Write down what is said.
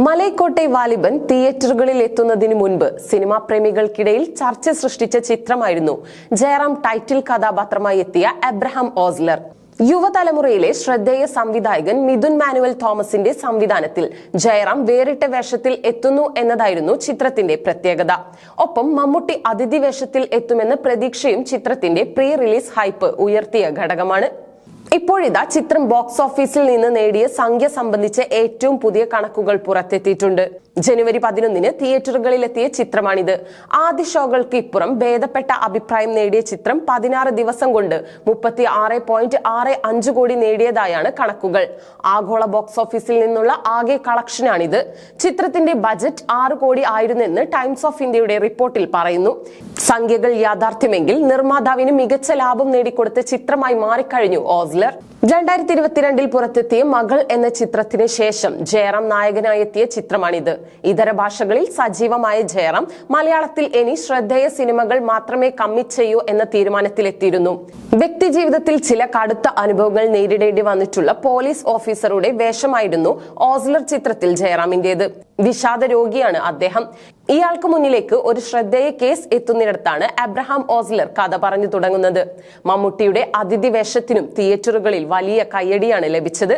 മലൈക്കോട്ടെ വാലിബൻ തിയേറ്ററുകളിൽ എത്തുന്നതിന് മുൻപ് സിനിമാ പ്രേമികൾക്കിടയിൽ ചർച്ച സൃഷ്ടിച്ച ചിത്രമായിരുന്നു ജയറാം ടൈറ്റിൽ കഥാപാത്രമായി എത്തിയ എബ്രഹാം ഓസ്ലർ. യുവതലമുറയിലെ ശ്രദ്ധേയ സംവിധായകൻ മിഥുൻ മാനുവൽ തോമസിന്റെ സംവിധാനത്തിൽ ജയറാം വേറിട്ട വേഷത്തിൽ എത്തുന്നു എന്നതായിരുന്നു ചിത്രത്തിന്റെ പ്രത്യേകത. ഒപ്പം മമ്മൂട്ടി അതിഥി വേഷത്തിൽ എത്തുമെന്ന പ്രതീക്ഷയും ചിത്രത്തിന്റെ പ്രീ റിലീസ് ഹൈപ്പ് ഉയർത്തിയ ഘടകമാണ്. ഇപ്പോഴിതാ ചിത്രം ബോക്സ് ഓഫീസിൽ നിന്ന് നേടിയ സംഖ്യ സംബന്ധിച്ച ഏറ്റവും പുതിയ കണക്കുകൾ പുറത്തെത്തിയിട്ടുണ്ട്. ജനുവരി 11-ന് തിയേറ്ററുകളിലെത്തിയ ചിത്രമാണിത്. ആദ്യ ഷോകൾക്ക് ഇപ്പുറം ഭേദപ്പെട്ട അഭിപ്രായം നേടിയ ചിത്രം 16 ദിവസം കൊണ്ട് 36.65 കോടി നേടിയതായാണ് കണക്കുകൾ. ആഗോള ബോക്സ് ഓഫീസിൽ നിന്നുള്ള ആകെ കളക്ഷനാണിത്. ചിത്രത്തിന്റെ ബജറ്റ് 6 കോടി ആയിരുന്നെന്ന് ടൈംസ് ഓഫ് ഇന്ത്യയുടെ റിപ്പോർട്ടിൽ പറയുന്നു. സംഖ്യകൾ യാഥാർത്ഥ്യമെങ്കിൽ നിർമ്മാതാവിന് മികച്ച ലാഭം നേടിക്കൊടുത്ത ചിത്രമായി മാറിക്കഴിഞ്ഞു ഓസ്ലർ. 2022-ൽ പുറത്തെത്തിയ മകൾ എന്ന ചിത്രത്തിന് ശേഷം ജയറാം നായകനായി എത്തിയ ചിത്രമാണിത്. ഇതര ഭാഷകളിൽ സജീവമായ ജയറാം മലയാളത്തിൽ ഇനി ശ്രദ്ധേയ സിനിമകൾ മാത്രമേ കമ്മിറ്റ് ചെയ്യൂ എന്ന തീരുമാനത്തിലെത്തിയിരുന്നു. വ്യക്തിജീവിതത്തിൽ ചില കടുത്ത അനുഭവങ്ങൾ നേരിടേണ്ടി വന്നിട്ടുള്ള പോലീസ് ഓഫീസറുടെ വേഷമായിരുന്നു ഓസ്ലർ ചിത്രത്തിൽ ജയറാമിന്റേത്. വിഷാദ രോഗിയാണ് അദ്ദേഹം. ഇയാൾക്ക് മുന്നിലേക്ക് ഒരു ശ്രദ്ധേയ കേസ് എത്തുന്നിടത്താണ് എബ്രഹാം ഓസ്ലർ കഥ പറഞ്ഞു തുടങ്ങുന്നത്. മമ്മൂട്ടിയുടെ അതിഥി വേഷത്തിനും തിയേറ്ററുകളിൽ വലിയ കയ്യടിയാണ് ലഭിച്ചത്.